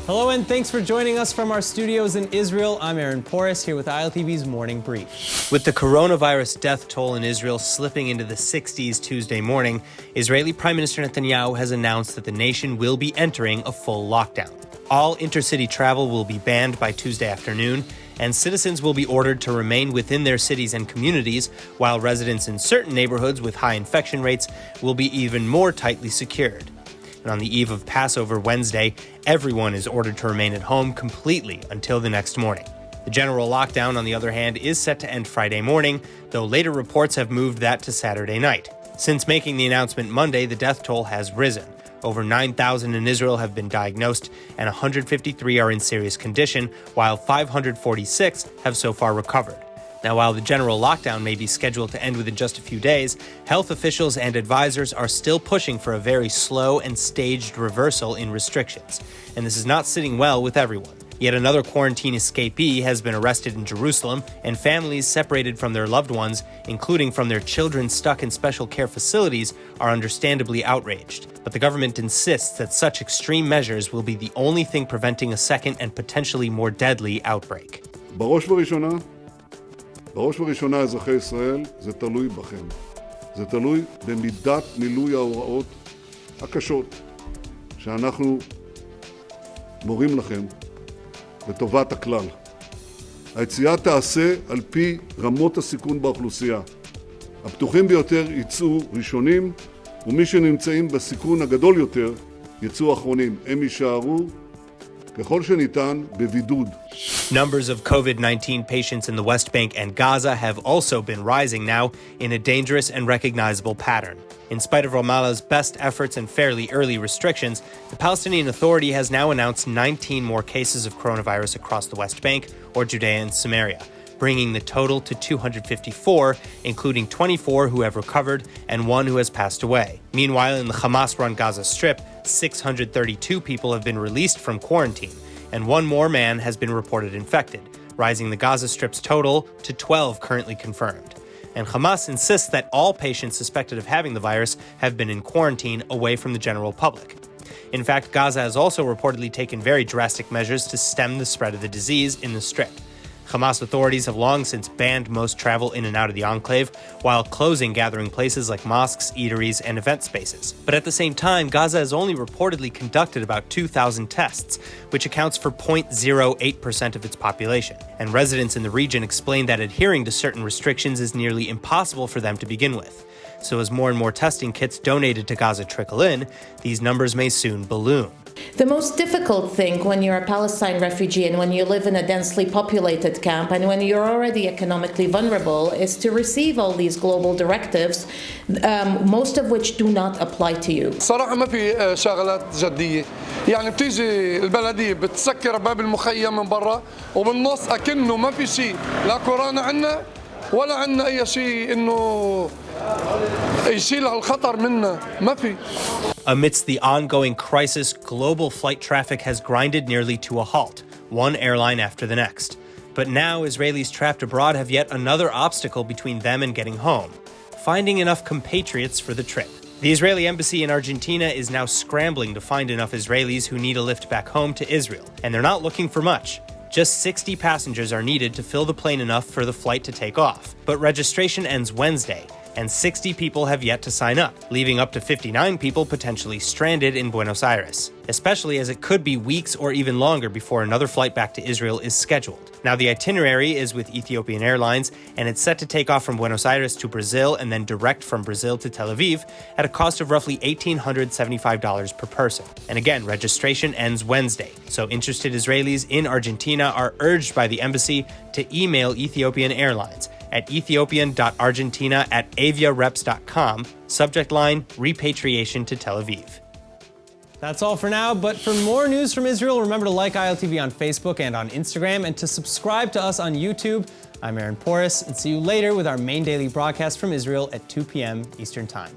Hello and thanks for joining us from our studios in Israel. I'm Aaron Porras here with ILTV's Morning Brief. With the coronavirus death toll in Israel slipping into the 60s Tuesday morning, Israeli Prime Minister Netanyahu has announced that the nation will be entering a full lockdown. All intercity travel will be banned by Tuesday afternoon, and citizens will be ordered to remain within their cities and communities, while residents in certain neighborhoods with high infection rates will be even more tightly secured. And on the eve of Passover Wednesday, everyone is ordered to remain at home completely until the next morning. The general lockdown, on the other hand, is set to end Friday morning, though later reports have moved that to Saturday night. Since making the announcement Monday, the death toll has risen. Over 9,000 in Israel have been diagnosed, and 153 are in serious condition, while 546 have so far recovered. Now, while the general lockdown may be scheduled to end within just a few days, health officials and advisors are still pushing for a very slow and staged reversal in restrictions. And this is not sitting well with everyone. Yet another quarantine escapee has been arrested in Jerusalem, and families separated from their loved ones, including from their children stuck in special care facilities, are understandably outraged. But the government insists that such extreme measures will be the only thing preventing a second and potentially more deadly outbreak. בראש ובראשונה אזרחי ישראל, זה תלוי בכם. זה תלוי במידת מילוי ההוראות הקשות שאנחנו מורים לכם לטובת הכלל. היציאה תעשה על פי רמות הסיכון באוכלוסייה. הפתוחים ביותר יצאו ראשונים, ומי שנמצאים בסיכון הגדול יותר יצאו אחרונים. הם יישארו ככל שניתן בבידוד. Numbers of COVID-19 patients in the West Bank and Gaza have also been rising now in a dangerous and recognizable pattern. In spite of Ramallah's best efforts and fairly early restrictions, the Palestinian Authority has now announced 19 more cases of coronavirus across the West Bank or Judea and Samaria, bringing the total to 254, including 24 who have recovered and one who has passed away. Meanwhile, in the Hamas-run Gaza Strip, 632 people have been released from quarantine, and one more man has been reported infected, rising the Gaza Strip's total to 12 currently confirmed. And Hamas insists that all patients suspected of having the virus have been in quarantine away from the general public. In fact, Gaza has also reportedly taken very drastic measures to stem the spread of the disease in the Strip. Hamas authorities have long since banned most travel in and out of the enclave, while closing gathering places like mosques, eateries, and event spaces. But at the same time, Gaza has only reportedly conducted about 2,000 tests, which accounts for 0.08% of its population. And residents in the region explain that adhering to certain restrictions is nearly impossible for them to begin with. So as more and more testing kits donated to Gaza trickle in, these numbers may soon balloon. The most difficult thing when you're a Palestine refugee and when you live in a densely populated camp and when you're already economically vulnerable is to receive all these global directives, most of which do not apply to you. صراحة ما في شغلات جدية، يعني بتيجي البلدية بتسكر باب المخيم من برا وبالنص أكنه ما في شيء، لا كورونا عنا ولا عنا أي شيء إنه يشيل الخطر منا، ما في. Amidst the ongoing crisis, global flight traffic has grinded nearly to a halt, one airline after the next. But now Israelis trapped abroad have yet another obstacle between them and getting home: finding enough compatriots for the trip. The Israeli embassy in Argentina is now scrambling to find enough Israelis who need a lift back home to Israel, and they're not looking for much. Just 60 passengers are needed to fill the plane enough for the flight to take off. But registration ends Wednesday, and 60 people have yet to sign up, leaving up to 59 people potentially stranded in Buenos Aires, especially as it could be weeks or even longer before another flight back to Israel is scheduled. Now, the itinerary is with Ethiopian Airlines, and it's set to take off from Buenos Aires to Brazil and then direct from Brazil to Tel Aviv at a cost of roughly $1,875 per person. And again, registration ends Wednesday, so interested Israelis in Argentina are urged by the embassy to email Ethiopian Airlines at ethiopian.argentina@aviareps.com, subject line, repatriation to Tel Aviv. That's all for now, but for more news from Israel, remember to like ILTV on Facebook and on Instagram, and to subscribe to us on YouTube. I'm Aaron Porras, and see you later with our main daily broadcast from Israel at 2 p.m. Eastern Time.